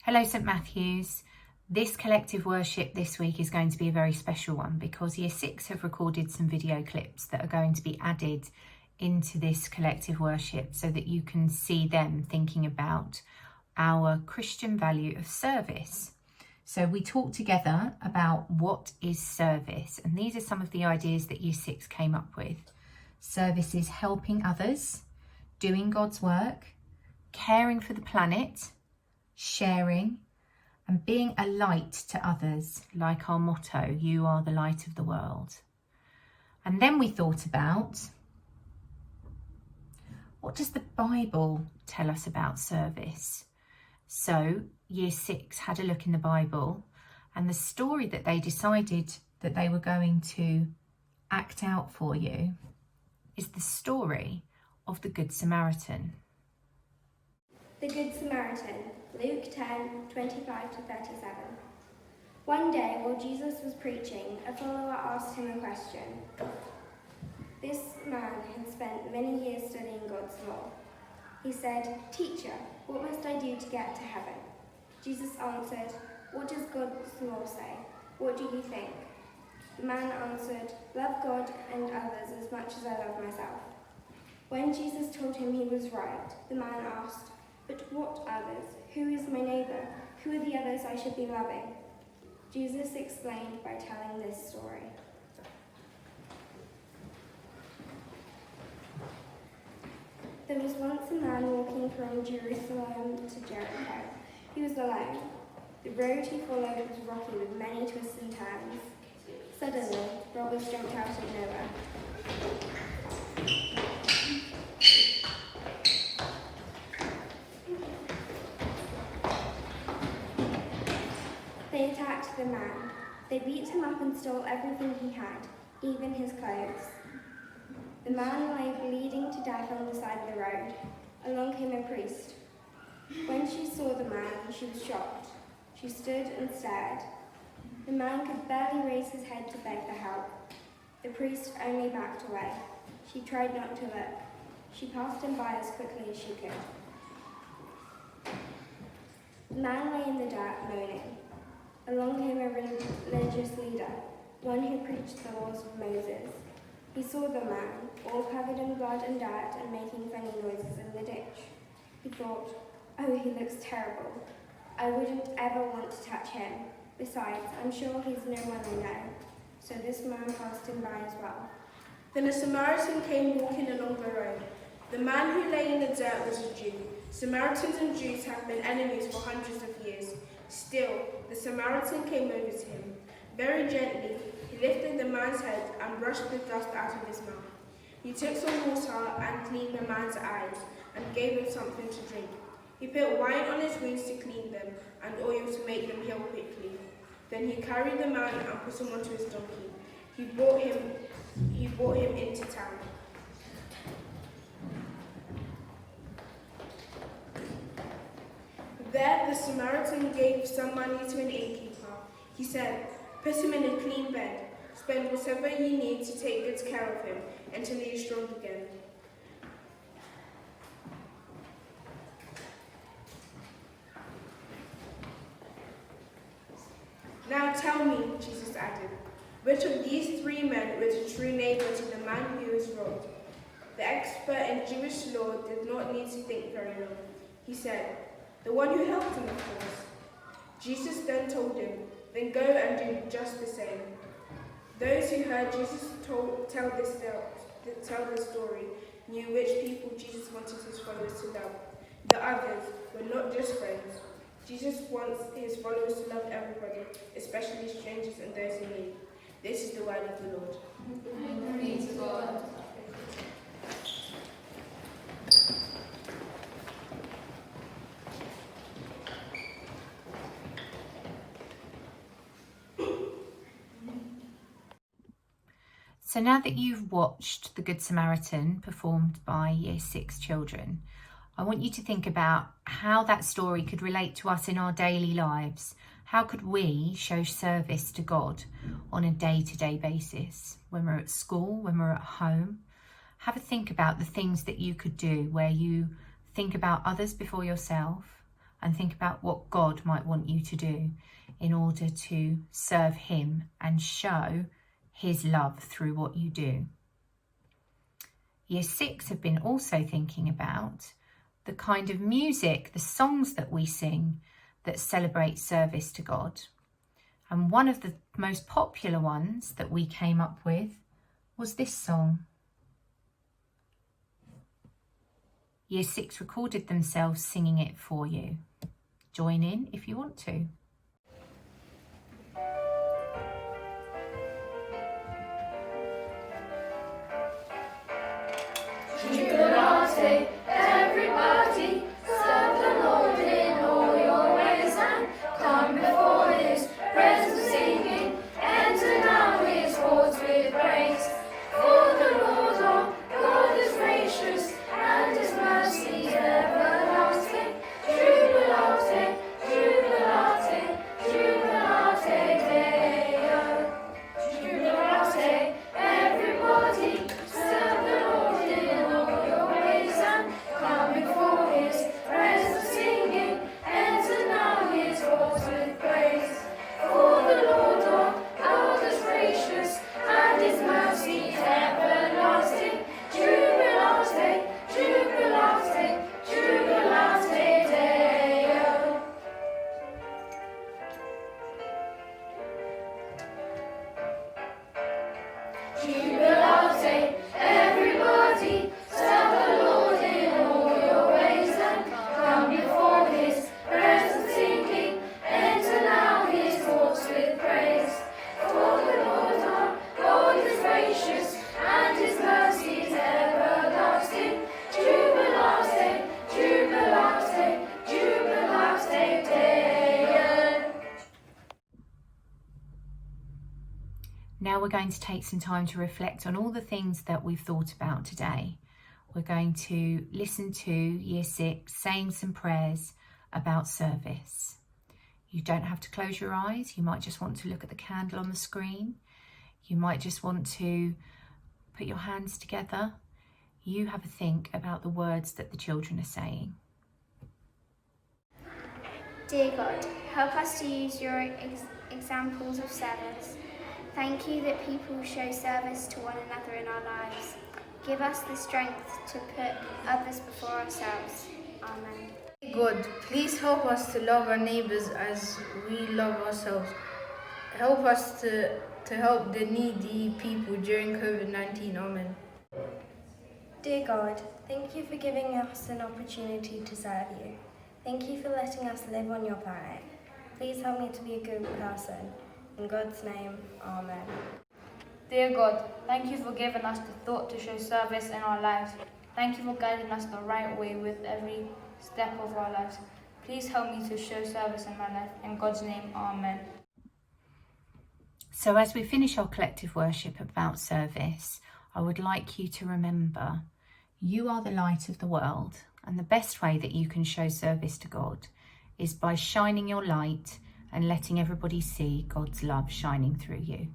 Hello St Matthews. This collective worship this week is going to be a very special one because Year 6 have recorded some video clips that are going to be added into this collective worship so that you can see them thinking about our Christian value of service. So we talked together about what is service, and these are some of the ideas that Year 6 came up with. Service is helping others, doing God's work, caring for the planet, sharing, and being a light to others, like our motto, you are the light of the world. And then we thought about, what does the Bible tell us about service? So Year 6 had a look in the Bible, and the story that they decided that they were going to act out for you is the story of the Good Samaritan. The Good Samaritan, Luke 10:25-37. One day, while Jesus was preaching, a follower asked him a question. This man had spent many years studying God's law. He said, "Teacher, what must I do to get to heaven?" Jesus answered, "What does God's law say? What do you think?" The man answered, "Love God and others as much as I love myself." When Jesus told him he was right, the man asked, "But what others? Who is my neighbour? Who are the others I should be loving?" Jesus explained by telling this story. There was once a man walking from Jerusalem to Jericho. He was alone. The road he followed was rocky with many twists and turns. Suddenly, robbers jumped out of nowhere. They attacked the man. They beat him up and stole everything he had, even his clothes. The man lay bleeding to death on the side of the road. Along came a priest. When she saw the man, she was shocked. She stood and stared. The man could barely raise his head to beg for help. The priest only backed away. She tried not to look. She passed him by as quickly as she could. The man lay in the dirt, moaning. Along came a religious leader, one who preached the laws of Moses. He saw the man, all covered in blood and dirt and making funny noises in the ditch. He thought, "Oh, he looks terrible. I wouldn't ever want to touch him. Besides, I'm sure he's no one I know." So this man passed him by as well. Then a Samaritan came walking along the road. The man who lay in the dirt was a Jew. Samaritans and Jews have been enemies for hundreds of years. Still, the Samaritan came over to him. Very gently, he lifted the man's head and brushed the dust out of his mouth. He took some water and cleaned the man's eyes and gave him something to drink. He put wine on his wounds to clean them and oil to make them heal quickly. Then he carried the man and put him onto his donkey. He brought him into town. There the Samaritan gave some money to an innkeeper. He said, "Put him in a clean bed. Spend whatever you need to take good care of him until he is strong again." "Now tell me," Jesus added, "which of these three men was a true neighbour to the man who was robbed?" The expert in Jewish law did not need to think very long. He said, "The one who helped him, of course." Jesus then told him, "Then go and do just the same." Those who heard Jesus tell the story knew which people Jesus wanted his followers to love. The others were not just friends. Jesus wants his followers to love everybody, especially strangers and those in need. This is the word of the Lord. Glory to God. So now that you've watched The Good Samaritan performed by Year 6 children, I want you to think about how that story could relate to us in our daily lives. How could we show service to God on a day-to-day basis? When we're at school, when we're at home, have a think about the things that you could do where you think about others before yourself and think about what God might want you to do in order to serve him and show his love through what you do. Year 6 have been also thinking about the kind of music, the songs that we sing that celebrate service to God. And one of the most popular ones that we came up with was this song. Year 6 recorded themselves singing it for you. Join in if you want to. Jubilate, everybody, serve the Lord in all your ways and come before his presence singing, enter now his courts with praise. For the Lord our God is gracious and his mercy is everlasting. Jubilate, jubilate, jubilate Deo. Jubilate, everybody, serve the Lord in all your ways and come before his presence singing, enter now his courts with praise. For the Lord our God is gracious and his mercy is everlasting. Jubilate, jubilate, jubilate Deo. Jubilate, everybody, serve the Lord in all your ways and come before his presence singing, enter now his courts with praise. For the Lord our God is gracious and his mercy is everlasting. Jubilate, jubilate, jubilate Deo. Now we're going to take some time to reflect on all the things that we've thought about today. We're going to listen to Year 6 saying some prayers about service. You don't have to close your eyes. You might just want to look at the candle on the screen. You might just want to put your hands together. You have a think about the words that the children are saying. Dear God, help us to use your examples of service. Thank you that people show service to one another in our lives. Give us the strength to put others before ourselves. Amen. God, please help us to love our neighbours as we love ourselves. Help us to help the needy people during COVID-19. Amen. Dear God, thank you for giving us an opportunity to serve you. Thank you for letting us live on your planet. Please help me to be a good person. In God's name, Amen. Dear God, thank you for giving us the thought to show service in our lives. Thank you for guiding us the right way with every step of our lives. Please help me to show service in my life. In God's name, Amen. So as we finish our collective worship about service, I would like you to remember you are the light of the world, and the best way that you can show service to God is by shining your light and letting everybody see God's love shining through you.